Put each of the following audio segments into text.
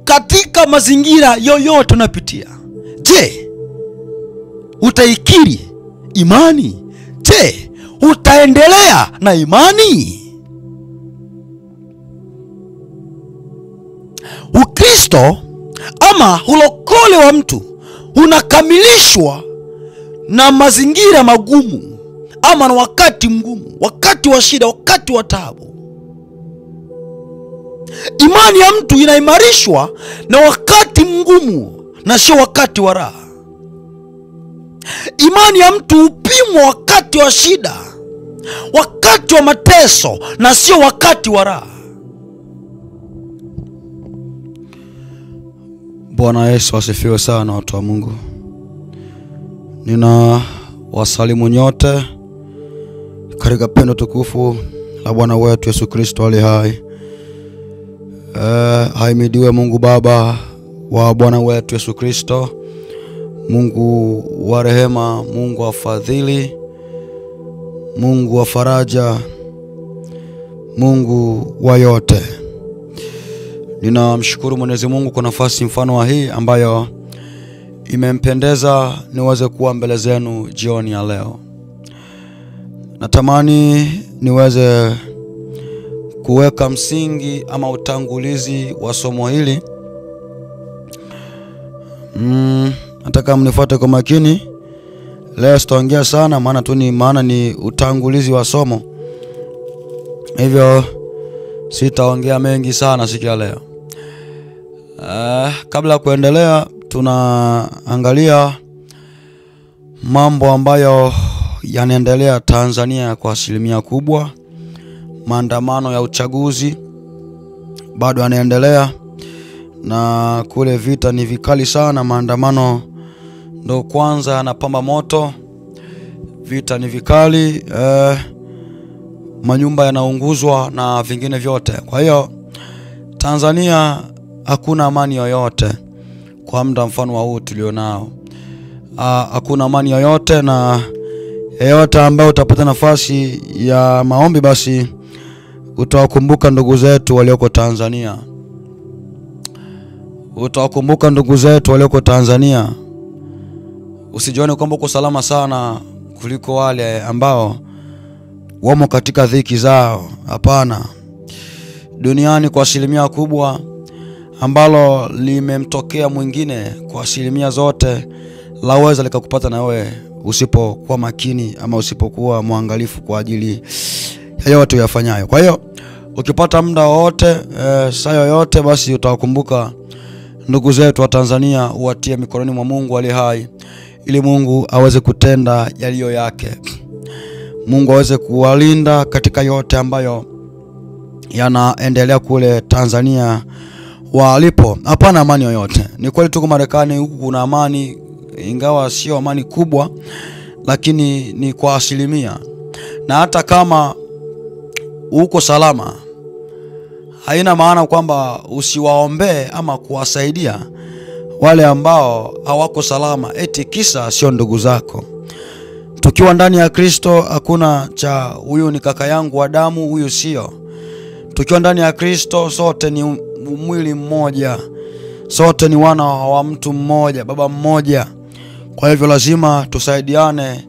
katika mazingira yoyote unapitia. Je, utaikiri imani? Je, utaendelea na imani? Ukristo ama ulokole wa mtu unakamilishwa na mazingira magumu ama na wakati mgumu, wakati wa shida, wakati wa taabu. Imani ya mtu inaimarishwa na wakati mgumu na sio wakati wa raha. Imani ya mtu upimwa wakati wa shida, wakati wa mateso na sio wakati wa raha. Bwana Yesu asifiwe sana, watu wa Mungu. Nina wasalimu nyote katika pendo tukufu la Bwana wetu Yesu Kristo ali hai. Haimidiwe Mungu Baba wa Bwana wetu Yesu Kristo, Mungu wa rehema, Mungu wa fadhili, Mungu wa faraja, Mungu wa yote. Ninamshukuru Mwenyezi Mungu kwa nafasi mfano wa hii ambayo imempendeza niweze kuwa mbele zenu jioni ya leo. Natamani niweze kuweka msingi ama utangulizi wa somo hili. Nataka mnifuate kwa makini. Leo sitaongea sana maana ni utangulizi wa somo. Hivyo sitaongea mengi sana siku ya leo. Kabla kuendelea, tunaangalia mambo ambayo yanaendelea Tanzania kwa asilimia kubwa. Maandamano ya uchaguzi bado yanaendelea na kule vita ni vikali sana. Maandamano ndo kwanza yanapamba moto, vita ni vikali, manyumba yanaunguzwa na vingine vyote. Kwa hiyo Tanzania hakuna amani yoyote kwa muda mfano wa huu tulionao. Hakuna amani yoyote, na yeyote ambaye utapata nafasi ya maombi basi utawakumbuka ndugu zetu walioko Tanzania. Utawakumbuka ndugu zetu walioko Tanzania. Usijione kwamba uko salama sana kuliko wale ambao wamo katika dhiki zao. Hapana. Duniani kwa asilimia kubwa ambalo limemtokea mwingine kwa asilimia zote laweza likakupata na wewe usipokuwa makini ama usipokuwa muangalifu kwa ajili ya yote uyafanyayo. Kwa hiyo ukipata muda wote, saa yoyote, basi utawakumbuka ndugu zetu wa Tanzania, uwatie mikononi mwa Mungu ali hai ili Mungu aweze kutenda yaliyo yake. Mungu aweze kuwalinda katika yote ambayo yanaendelea kule Tanzania walipo. Hapana amani yoyote. Ni kweli tuko Marekani, huku kuna amani, ingawa sio amani kubwa, lakini ni kwa asilimia. Na hata kama uko salama, haina maana kwamba usiwaombee ama kuwasaidia wale ambao hawako salama eti kisa sio ndugu zako. Tukiwa ndani ya Kristo hakuna cha huyu ni kaka yangu wa damu, huyu sio. Tukiwa ndani ya Kristo sote ni mwili mmoja, sote ni wana wa mtu mmoja, baba mmoja. Kwa hivyo lazima tusaidiane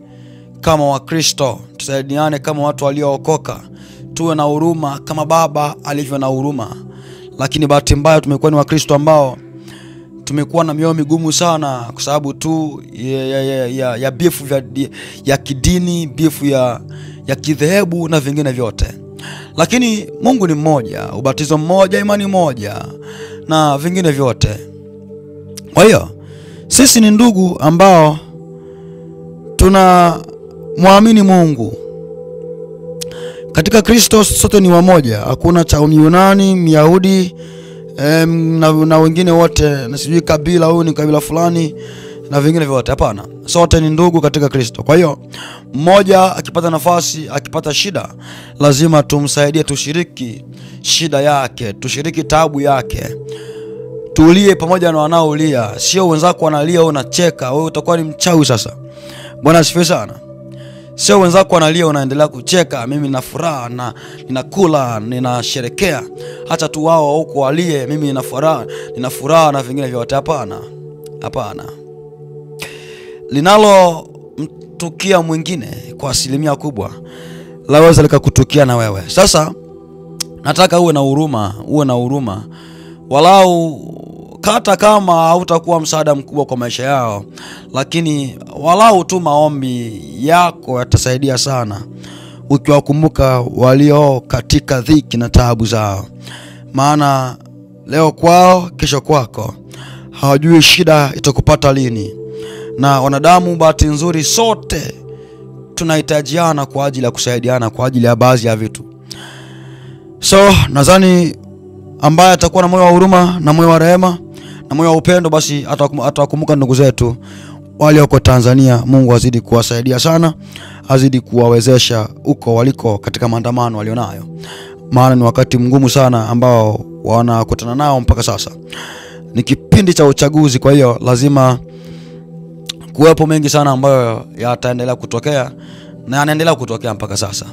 kama wa Kristo, tusaidiane kama watu waliookoka, tuwe na huruma kama baba alivyo na huruma. Lakini bahati mbaya tumekuwa ni wa Kristo ambao tumekuwa na mioyo migumu sana kwa sababu tu ya bifu ya kidini, bifu ya kidhehebu na vingine vyote. Lakini Mungu ni mmoja, ubatizo mmoja, imani moja na vingine vyote. Kwa hiyo sisi ni ndugu ambao tunamwamini Mungu. Katika Kristo sote ni wamoja. Hakuna cha Myunani, Myahudi, na wengine wote, na sijui kabila huyu ni kabila fulani na vingine vyote. Hapana. Sote ni ndugu katika Kristo. Kwa hiyo mmoja akipata nafasi, akipata shida, lazima tumsaidie, tushiriki shida yake, tushiriki taabu yake. Tulie pamoja na wanaolia, sio wenzako wanalia wewe unacheka, wewe utakuwa ni mchawi sasa. Bwana asifiwe sana. Sio wenzako wanalia unaendelea kucheka, mimi nina furaha na ninakula, ninasherekea. Hata tu wao huko walie, mimi nina furaha na vingine vyote. Hapana. Hapana. Linalo mtukia mwingine kwa asilimia kubwa laweza likakutukia na wewe. Sasa nataka uwe na huruma. Walau hata kama hautakuwa msaada mkubwa kwa maisha yao, lakini walau tu maombi yako yatasaidia sana ukiwakumbuka walio katika dhiki na taabu zao. Maana leo kwao, kesho kwako. Hawajui shida itakupata lini. Na wanadamu, bahati nzuri, sote tunahitajiana kwa ajili ya kusaidiana kwa ajili ya baadhi ya vitu. So nadhani ambaye atakuwa na moyo wa huruma na moyo wa rehema na moyo wa upendo, basi atawakumbuka ndugu zetu wale wako Tanzania. Mungu azidi kuwasaidia sana, azidi kuwawezesha uko waliko katika maandamano walionayo. Maana ni wakati mgumu sana ambao wanakutana nao mpaka sasa. Ni kipindi cha uchaguzi, kwa hiyo lazima kuwepo mengi sana ambayo yataendelea kutokea na yanaendelea kutokea mpaka sasa.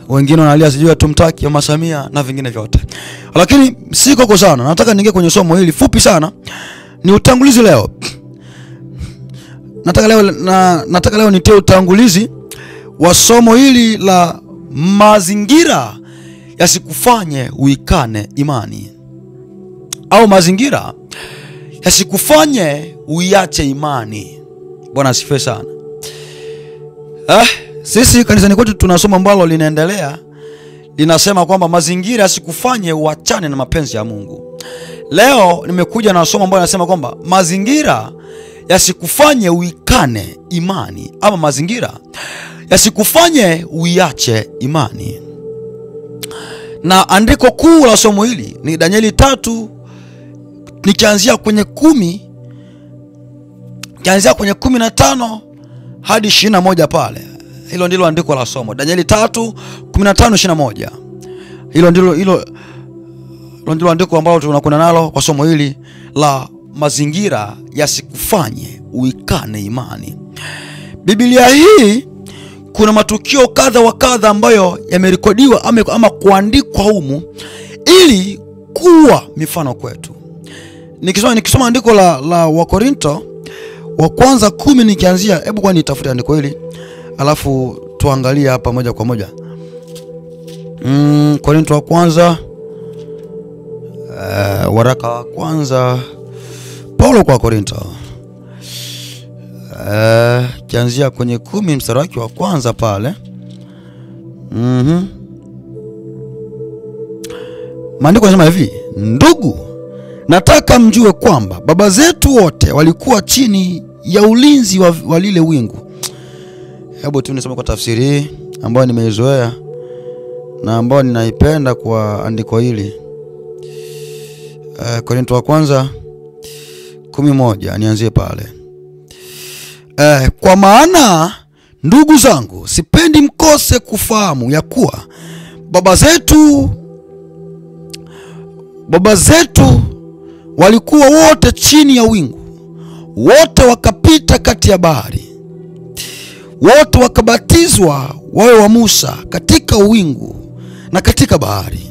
Wengine wanalia sijui tumtaki Mama Samia na vingine vyote. Lakini siko kwa sana. Nataka niingie kwenye somo hili fupi sana. Ni utangulizi leo. Nataka leo nitie utangulizi wa somo hili la mazingira yasikufanye uikane imani. Au mazingira yasikufanye uiache imani. Bwana asifiwe sana. Sisi kanisani kwetu tunasoma ambalo linaendelea, linasema kwamba mazingira yasikufanye uachane na mapenzi ya Mungu. Leo nimekuja na somo ambalo linasema kwamba mazingira yasikufanye uikane imani, ama mazingira yasikufanye uiache imani. Na andiko kuu la somo hili ni Danieli 3, nikianzia kwenye 10, kianzia kwenye 15 hadi 21 pale. Hilo ndilo andiko la somo. Danieli 3:15-21. Hilo ndilo andiko ambalo tunakwenda nalo kwa somo hili la mazingira yasikufanye uikane imani. Biblia hii kuna matukio kadha wa kadha ambayo yamerekodiwa ama kuandikwa humu ili kuwa mifano kwetu. Nikisoma andiko la Wakorinto wa kwanza 10 nikianzia, hebu kwa nitafute andiko hili alafu tuangalie hapa moja kwa moja. Korinto wa kwanza, waraka wa kwanza Paulo kwa Korinto, kianzia kwenye 10 mstari wake wa kwanza pale. Maandiko yanasema hivi: ndugu, nataka mjue kwamba baba zetu wote walikuwa chini ya ulinzi wa lile wingu. Hebu tu nisome kwa tafsiri hii ambayo nimeizoea na ambayo ninaipenda kwa andiko hili. Korinto wa kwanza 11, nianzie pale. Kwa maana ndugu zangu, sipendi mkose kufahamu ya kuwa baba zetu walikuwa wote chini ya wingu, wote wakapita kati ya bahari, wote wakabatizwa wawe wa Musa katika wingu na katika bahari,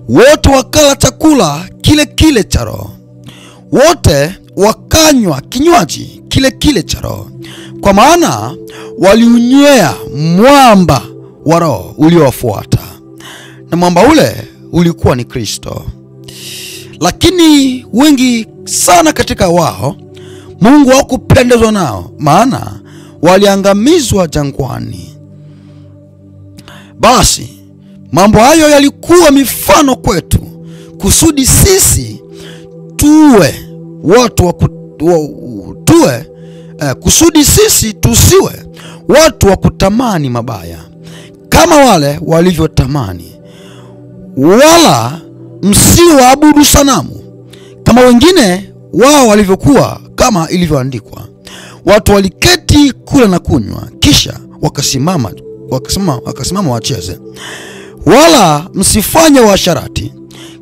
wote wakala chakula kile cha roho, wote wakanywa kinywaji kile cha roho, kwa maana waliunywea mwamba wa roho uliowafuata, na mwamba ule ulikuwa ni Kristo. Lakini wengi sana katika wao Mungu hakupendezwa nao, maana waliangamizwa jangwani. Basi mambo hayo yalikuwa mifano kwetu, kusudi sisi kusudi sisi tusiwe watu wa kutamani mabaya kama wale walivyotamani, wala msiwaabudu sanamu kama wengine wao walivyokuwa, kama ilivyoandikwa, watu waliketi kula na kunywa, kisha wakasimama wacheze. Wala msifanye uasherati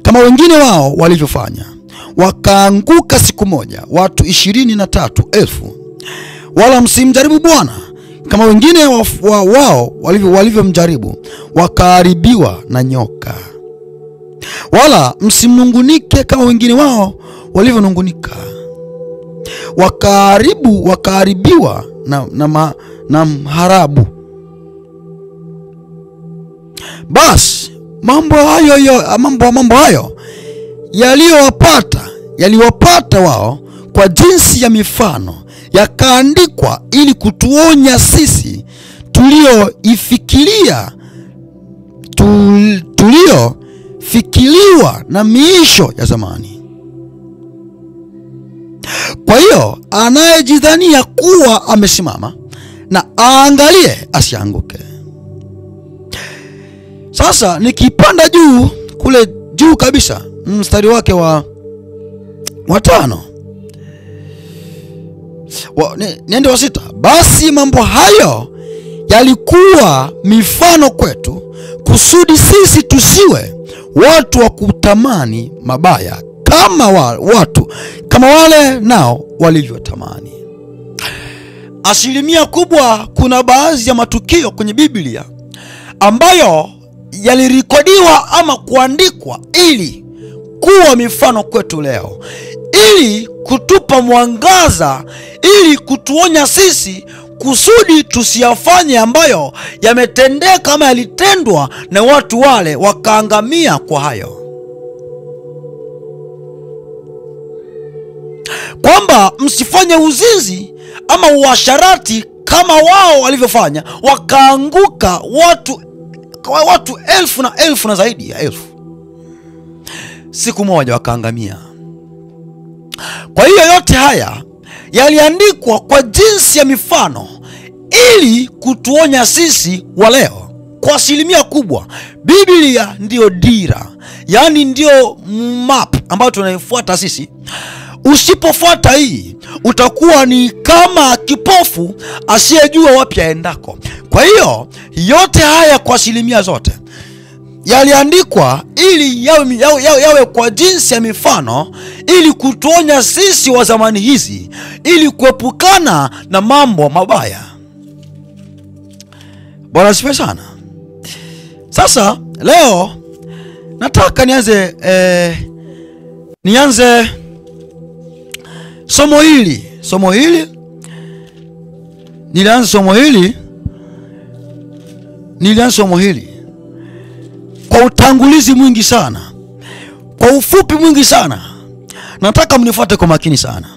kama wengine wao walivyofanya, wakaanguka siku moja watu 23,000. Wala msimjaribu Bwana kama wengine wao walivyomjaribu, wakaharibiwa na nyoka. Wala msimnungunike kama wengine wao walivyonungunika, wakaharibiwa na mharabu. Basi mambo hayo yaliwapata wao kwa jinsi ya mifano, yakaandikwa ili kutuonya sisi tuliofikiliwa na miisho ya zamani. Kwa hiyo anayejidhania kuwa amesimama na aangalie asianguke. Sasa nikipanda kule juu kabisa, mstari wake wa 5, niende wa 6. Basi mambo hayo yalikuwa mifano kwetu, kusudi sisi tusiwe watu wa kutamani mabaya kama wale nao walivyotamani. Asilimia kubwa, kuna baadhi ya matukio kwenye Biblia ambayo yalirekodiwa ama kuandikwa ili kuwa mifano kwetu leo, ili kutupa mwangaza, ili kutuonya sisi kusudi tusiyafanye ambayo yametendeka ama yalitendwa na watu wale wakaangamia kwa hayo. Kwamba msifanye uzinzi ama uasharati kama wao walivyofanya, wakaanguka watu elfu na elfu na zaidi ya elfu, siku moja wakaangamia. Kwa hiyo yote haya yaliandikwa kwa jinsi ya mifano ili kutuonya sisi wa leo. Kwa asilimia kubwa Biblia ndio dira, yani ndio map ambayo tunaifuata sisi. Usipofuata hii, utakuwa ni kama kipofu asiyejua wapi aendako. Kwa hiyo yote haya kwa asilimia zote yaliandikwa ili yawe kwa jinsi ya mifano, ili kutuonya sisi wa zamani hizi, ili kuepukana na mambo mabaya. Bwana asifiwe sana. Sasa leo nataka nianze somo hili. Nilianza somo hili kwa utangulizi mwingi sana, kwa ufupi mwingi sana. Nataka mnifuate kwa makini sana.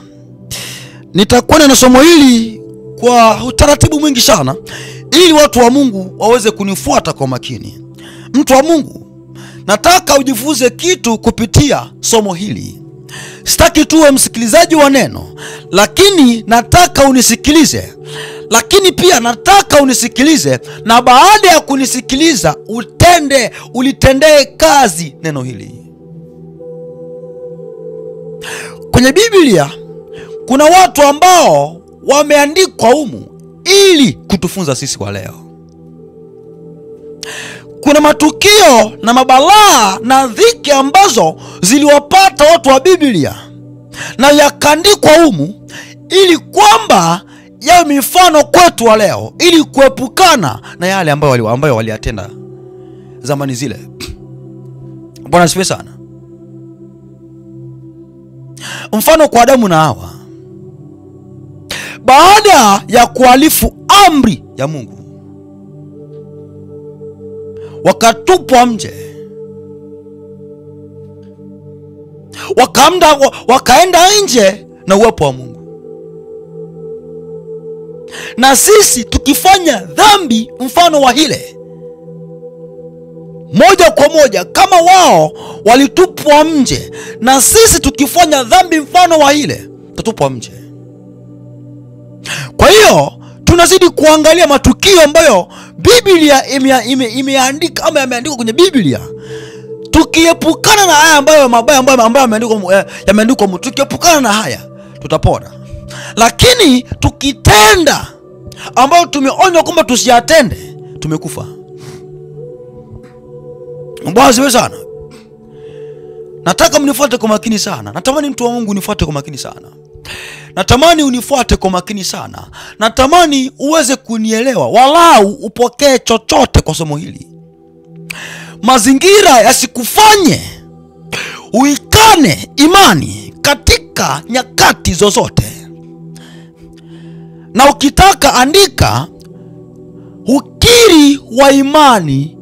Nitakwenda na somo hili kwa utaratibu mwingi sana, ili watu wa Mungu waweze kunifuata kwa makini. Mtu wa Mungu, nataka ujifunze kitu kupitia somo hili. Sitaki tuwe msikilizaji wa neno, lakini nataka unisikilize. Lakini pia nataka unisikilize, na baada ya kunisikiliza ulitendee kazi neno hili. Kwenye Biblia kuna watu ambao wameandikwa humu ili kutufunza sisi kwa leo. Kuna matukio na mabalaa na dhiki ambazo ziliwapata watu wa Biblia, na yakaandikwa humu ili kwamba yawe mifano kwetu wa leo, ili kuepukana na yale ambayo waliyatenda zamani zile. Bwana asifiwe sana. Mfano kwa Adamu na Hawa, baada ya kualifu amri ya Mungu, wakatupwa nje, wakaenda nje na uwepo wa Mungu. Na sisi tukifanya dhambi mfano wa hile, moja kwa moja kama wao walitupwa nje, na sisi tukifanya dhambi mfano wa hile tutupwa nje. Kwa hiyo tunazidi kuangalia matukio ambayo Biblia imeandika ama yameandikwa kwenye Biblia. Tukiepukana na haya ambayo mabaya ambayo yameandikwa, tukiepukana na haya tutapona. Lakini tukitenda ambayo tumeonywa kwamba tusiyatende, tumekufa. Bwana asifiwe sana. Nataka mnifuate kwa makini sana. Natamani mtu wa Mungu nifuate kwa makini sana. natamani unifuate kwa makini sana. Natamani uweze kunielewa, walau upokee chochote kwa somo hili. Mazingira yasikufanye uikane imani katika nyakati zozote. Na ukitaka andika ukiri wa imani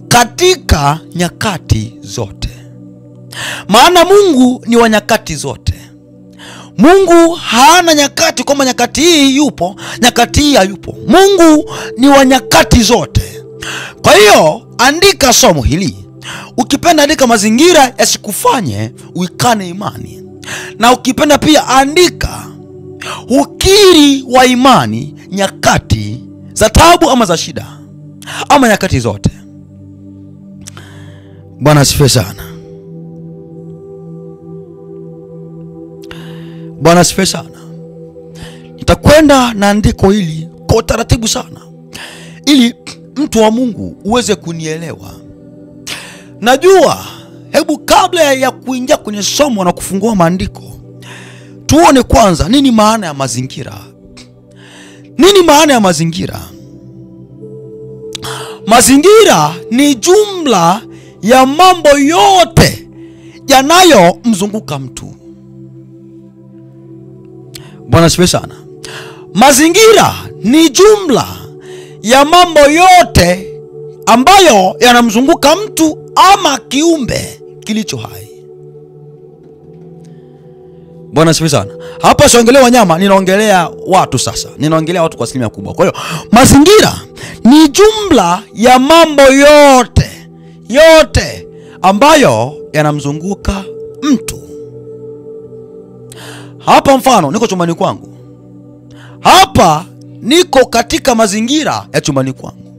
katika nyakati zote. Maana Mungu ni wa nyakati zote. Mungu hana nyakati kwamba nyakati hii yupo, nyakati hii hayupo. Mungu ni wa nyakati zote. Kwa hiyo andika somo hili. Ukipenda andika mazingira yasikufanye uikane imani. Na ukipenda pia andika ukiri wa imani nyakati za taabu ama za shida ama nyakati zote. Bwana asifiwe sana. Bwana asifiwe sana. Nitakwenda na andiko hili kwa utaratibu sana, ili mtu wa Mungu uweze kunielewa. Najua, hebu kabla ya kuingia kwenye somo na kufungua maandiko, tuone kwanza nini maana ya mazingira. Nini maana ya mazingira? Mazingira ni jumla ya mambo yote yanayomzunguka mtu. Bwana asifiwe sana. Mazingira ni jumla ya mambo yote ambayo yanamzunguka mtu ama kiumbe kilicho hai. Bwana asifiwe sana. Hapa siongelea wanyama, ninaongelea watu sasa. Ninaongelea watu kwa asilimia kubwa. Kwa hiyo mazingira ni jumla ya mambo yote ambayo yanamzunguka mtu. Hapa mfano, niko chumbani kwangu. Hapa niko katika mazingira ya chumbani kwangu.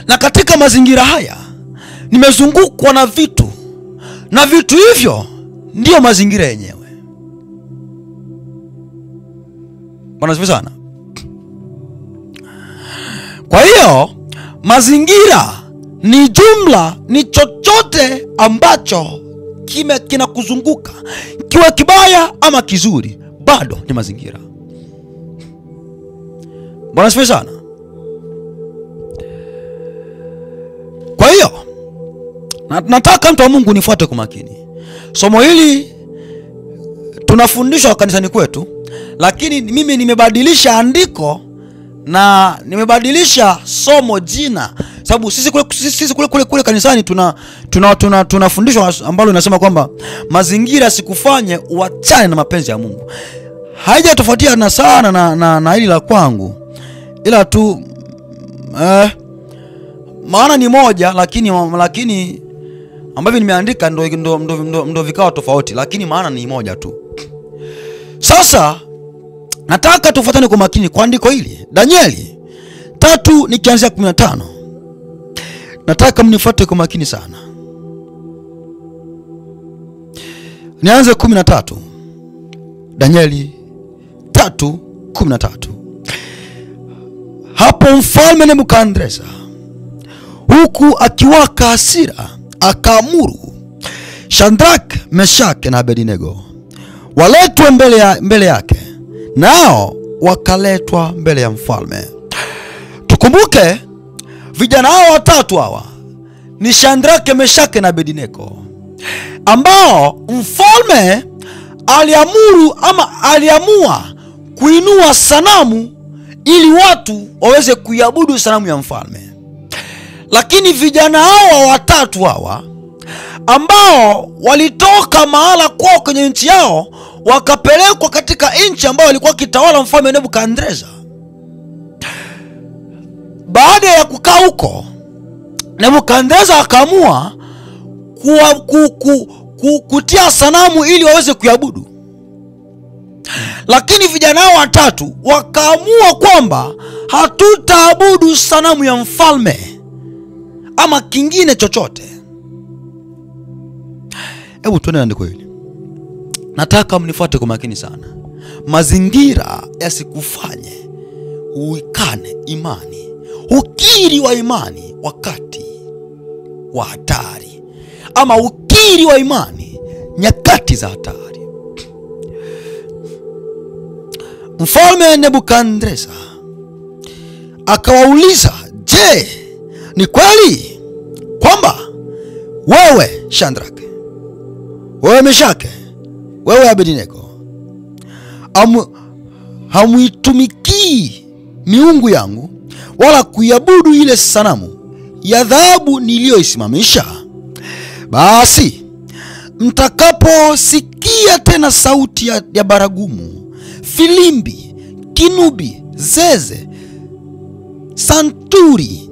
Na katika mazingira haya nimezungukwa na vitu. Na vitu hivyo ndio mazingira yenyewe. Bwana asifiwe sana. Kwa hiyo mazingira ni jumla, ni chochote ambacho kinakuzunguka, kiwe kibaya ama kizuri, bado ni mazingira. Bwana asifiwe sana. Kwa hiyo nataka mtu wa Mungu nifuate kwa makini. Somo hili tunafundishwa kanisani kwetu, lakini mimi nimebadilisha andiko na nimebadilisha somo jina, sababu sisi kule kanisani tunafundishwa ambalo linasema kwamba mazingira sikufanye uachane na mapenzi ya Mungu. Haijatofautiana sana na hili la kwangu, ila tu maana ni moja, lakini ambavyo nimeandika ndo vikao tofauti, lakini maana ni moja tu. Sasa nataka tufuatane kwa makini kwa andiko hili. Danieli 3 nikianzia 15. Nataka mnifuate kwa makini sana. Nianze 13. Danieli 3:13. Hapo mfalme Nebukadneza, huku akiwaka hasira, akaamuru Shadraka, Meshaki na Abednego waletwe mbele yake, nao wakaletwa mbele ya mfalme. Tukumbuke vijana hao watatu hawa ni Shadraka, Meshaki na Abednego, ambao mfalme aliamua kuinua sanamu ili watu waweze kuiabudu sanamu ya mfalme. Lakini vijana hao watatu hawa ambao walitoka mahala kwao kwenye nchi yao wakapelekwa katika nchi ambayo walikuwa kitawala mfalme Nebukadneza. Baada ya kukaa huko, Nebukadneza akaamua kutia sanamu ili waweze kuiabudu. Lakini vijana hao watatu wakaamua kwamba hatutaabudu sanamu ya mfalme ama kingine chochote. Hebu tuone andiko hili. Nataka mnifuate kwa makini sana. Mazingira yasikufanye uikane imani, ukiri wa imani wakati wa hatari, ama ukiri wa imani nyakati za hatari. Mfalme Nebukadneza akawauliza, je, ni kweli kwamba wewe Shadraka, wewe Meshaki, wewe Abednego hamuitumikii miungu yangu wala kuiabudu ile sanamu ya dhahabu niliyoisimamisha? Basi mtakaposikia tena sauti ya baragumu, filimbi, kinubi, zeze, santuri,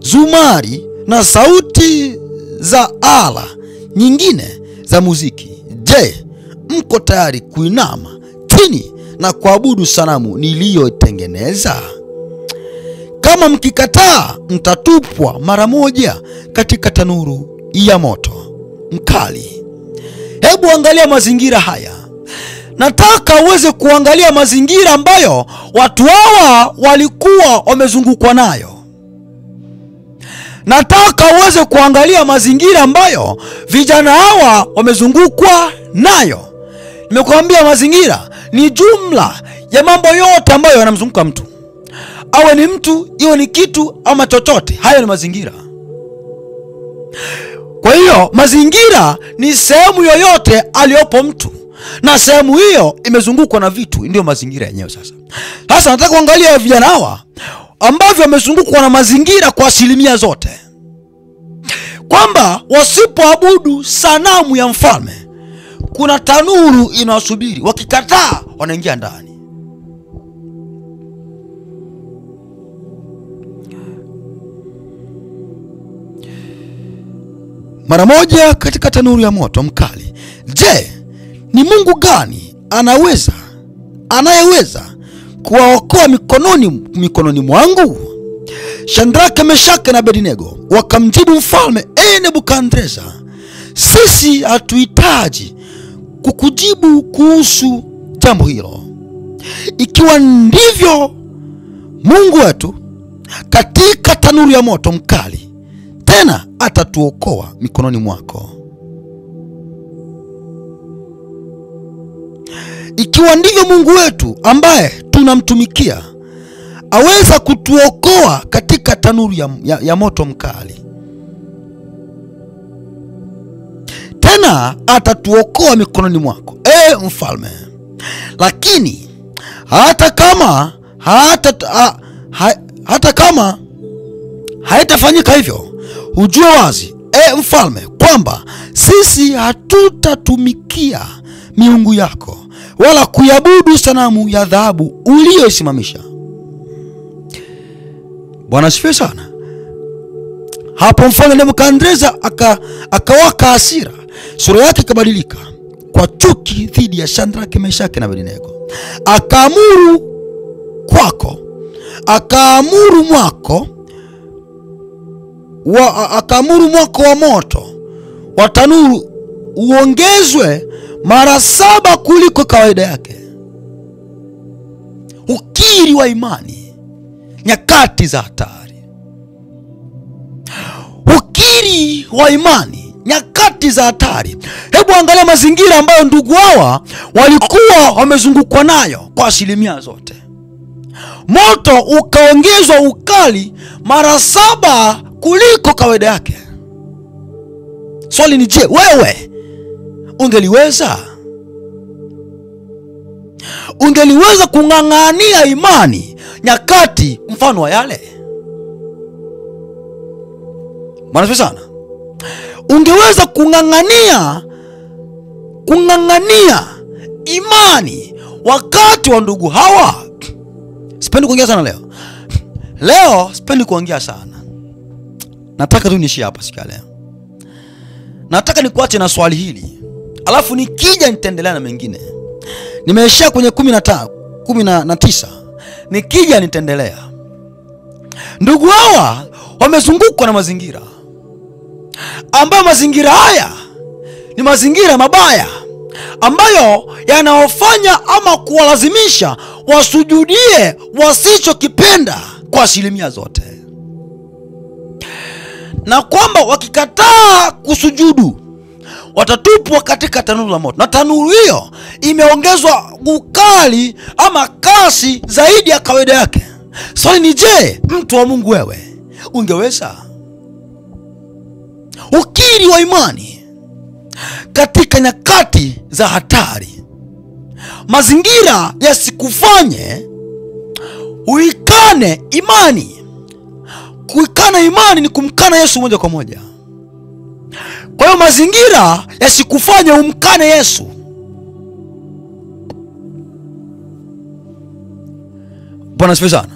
zumari na sauti za ala nyingine za muziki, je, mko tayari kuinama chini na kuabudu sanamu niliyotengeneza? Kama mkikataa, mtatupwa mara moja katika tanuru ya moto mkali. Hebu angalia mazingira haya. Nataka uweze kuangalia mazingira ambayo watu hawa walikuwa wamezungukwa nayo. Nataka uweze kuangalia mazingira ambayo vijana hawa wamezungukwa nayo. Nimekuambia mazingira ni jumla ya mambo yote ambayo yanamzunguka mtu. Awe ni mtu, iwe ni kitu ama chochote, hayo ni mazingira. Kwa hiyo mazingira ni sehemu yoyote aliyopo mtu, na sehemu hiyo imezungukwa na vitu, ndio mazingira yenyewe. Sasa nataka kuangalia vijana hawa ambavyo wamezungukwa na mazingira kwa asilimia zote, kwamba wasipoabudu sanamu ya mfalme kuna tanuru inawasubiri. Wakikataa, wanaingia ndani. Mara moja katika tanuru ya moto mkali. Je, ni Mungu gani anayeweza kuwaokoa mikononi mwangu? Shadraka, Meshaki na Abednego wakamjibu mfalme, Nebukadneza, sisi hatuhitaji kukujibu kuhusu jambo hilo. Ikiwa ndivyo, Mungu wetu katika tanuru ya moto mkali tena atatuokoa mikononi mwako. Ikiwa ndivyo, Mungu wetu ambaye tunamtumikia aweza kutuokoa katika tanuru ya moto mkali, tena atatuokoa mikononi mwako, mfalme. Lakini hata kama haitafanyika hivyo, ujue wazi, mfalme, kwamba sisi hatutatumikia miungu yako wala kuiabudu sanamu ya dhahabu uliyoisimamisha. Bwana asifiwe sana. Hapo mfalme Nebukadneza akawaka hasira, sura yake ikabadilika kwa chuki dhidi ya Shadraka, Meshaki na Abednego. Akaamuru mwako wa moto wa tanuru uongezwe mara 7 kuliko kawaida yake. Ukiri wa imani nyakati za hatari. Ukiri wa imani nyakati za hatari. Hebu angalia mazingira ambayo ndugu hawa walikuwa wamezungukwa nayo kwa asilimia zote. Moto ukaongezwa ukali mara 7 kuliko kawaida yake. Swali ni, je, wewe ungeliweza kung'ang'ania imani nyakati mfano wa yale? Bwana sana. Ungeweza kung'ang'ania imani wakati wa ndugu hawa? Sipendi kuongea sana leo sipendi kuongea sana. Nataka tu niishie hapa siku ya leo. Nataka nikuache na swali hili, alafu nikija nitaendelea na mengine. Nimeishia kwenye 19. Nikija nitaendelea. Ndugu hawa wamezungukwa na mazingira ambayo mazingira haya ni mazingira mabaya ambayo yanaofanya ama kuwalazimisha wasujudie wasichokipenda kwa asilimia zote, na kwamba wakikataa kusujudu, watatupwa katika tanuru la moto, na tanuru hiyo imeongezwa ukali ama kasi zaidi ya kawaida yake. Swali ni, je, mtu wa Mungu, wewe ungeweza? Ukiri wa imani katika nyakati za hatari. Mazingira yasikufanye uikane imani. Kuikana imani ni kumkana Yesu moja kwa moja. Kwa hiyo mazingira yasikufanye umkane Yesu. Bwana asifiwe sana.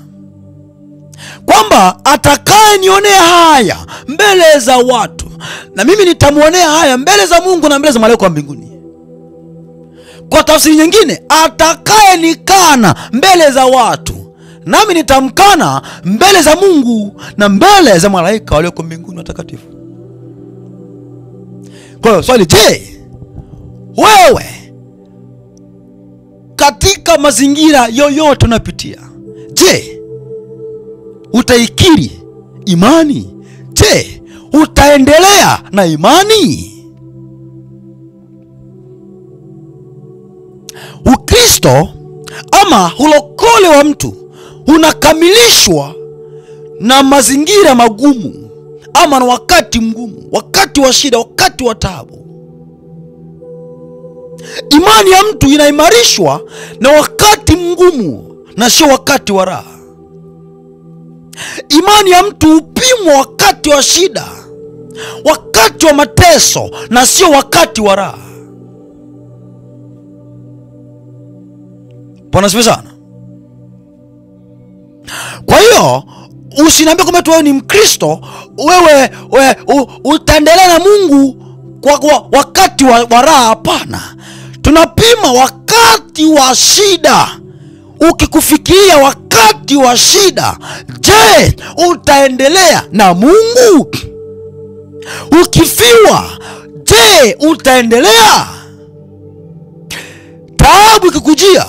Kwamba atakaye nionea haya mbele za watu, na mimi nitamuonea haya mbele za Mungu na mbele za malaika wa mbinguni. Kwa tafsiri nyingine, atakaye nikana mbele za watu, nami nitamkana mbele za Mungu na mbele za malaika walioko mbinguni watakatifu. Kwa hiyo swali, je, wewe katika mazingira yoyote unapitia, je, utaikiri imani? Je, utaendelea na imani? Ukristo ama ulokole wa mtu unakamilishwa na mazingira magumu ama na wakati mgumu, wakati wa shida, wakati wa taabu. Imani ya mtu inaimarishwa na wakati mgumu na sio wakati wa raha. Imani ya mtu upimwa wakati wa shida, wakati wa mateso na sio wakati wa raha. Bwana asifiwe sana. Kwa hiyo usiniambie kwamba wewe ni Mkristo, wewe utaendelea na Mungu kwa wakati wa raha. Hapana. Tunapima wakati wa shida. Ukikufikiria wakati wa shida, je, utaendelea na Mungu? Ukifiwa, je, utaendelea? Taabu ikikujia,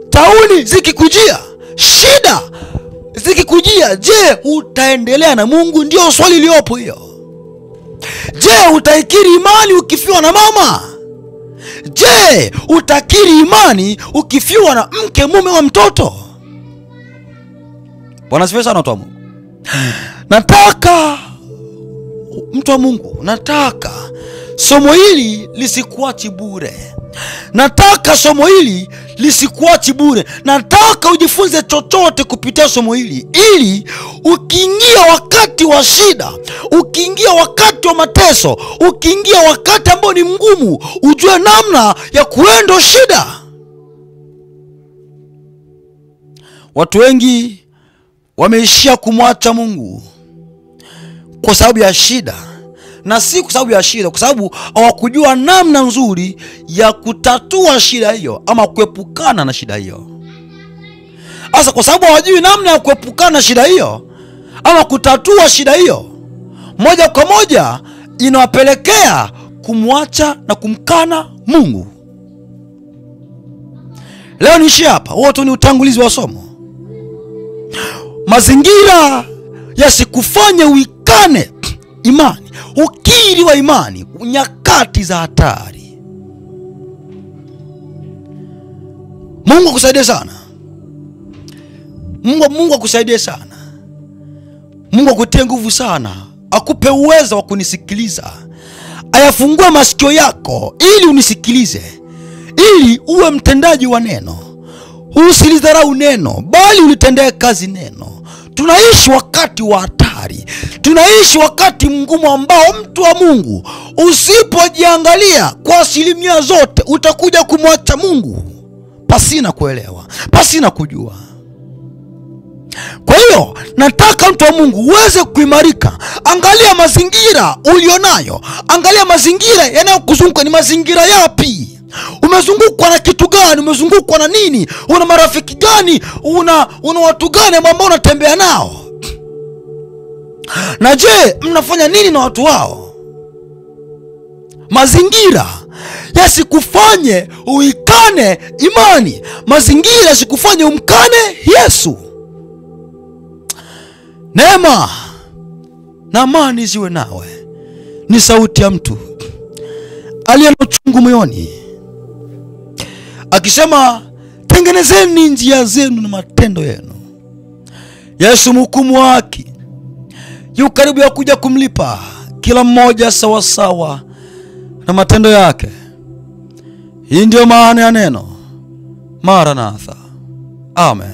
tauni zikikujia, shida zikikujia, je, utaendelea na Mungu? Ndio swali liliopo hiyo. Je, utaikiri imani ukifiwa na mama? Je, utakiri imani ukifiwa na mke, mume wa mtoto? Bwana asifiwe sana watu wa Mungu. Nataka mtu wa Mungu, nataka somo hili lisikuachi bure. Nataka somo hili lisikuachi bure. Nataka ujifunze chochote kupitia somo hili, ili ukiingia wakati wa shida, ukiingia wakati wa mateso, ukiingia wakati ambao ni mgumu, ujue namna ya kuenda shida. Watu wengi wameishia kumwacha Mungu kwa sababu ya shida, na si kwa sababu ya shida, kwa sababu hawakujua namna nzuri ya kutatua shida hiyo ama kuepukana na shida hiyo. Sasa kwa sababu hawajui namna ya kuepukana na shida hiyo ama kutatua shida hiyo, moja kwa moja inawapelekea kumwacha na kumkana Mungu. Leo niishi hapa, wote ni utangulizi wa somo. Mazingira yasikufanye uikane imani, ukiri wa imani nyakati za hatari. Mungu akusaidie sana. Mungu akusaidie sana. Mungu akutie nguvu sana, akupe uwezo wa kunisikiliza, ayafungue masikio yako ili unisikilize, ili uwe mtendaji wa neno. Usilidharau neno, bali ulitendee kazi neno. Tunaishi wakati wa hatari, tunaishi wakati mgumu ambao mtu wa Mungu usipojiangalia kwa asilimia zote utakuja kumwacha Mungu pasina kuelewa, pasina kujua. Kwa hiyo nataka mtu wa Mungu uweze kuimarika. Angalia mazingira ulionayo, angalia mazingira yanayokuzunguka. Ni mazingira yapi? Umezungukwa na kitu gani? Umezungukwa na nini? Una marafiki gani? Una watu gani ambao unatembea nao? Na je, mnafanya nini na watu wao? Mazingira yasikufanye uikane imani. Mazingira yasikufanye umkane Yesu. Neema na amani ziwe nawe. ni sauti ya mtu aliye na uchungu moyoni, akisema, tengenezeni njia zenu na matendo yenu. Yesu mhukumu wa haki yu karibu ya kuja kumlipa kila mmoja sawa sawa na matendo yake. Hii ndio maana ya neno Maranatha. Amen.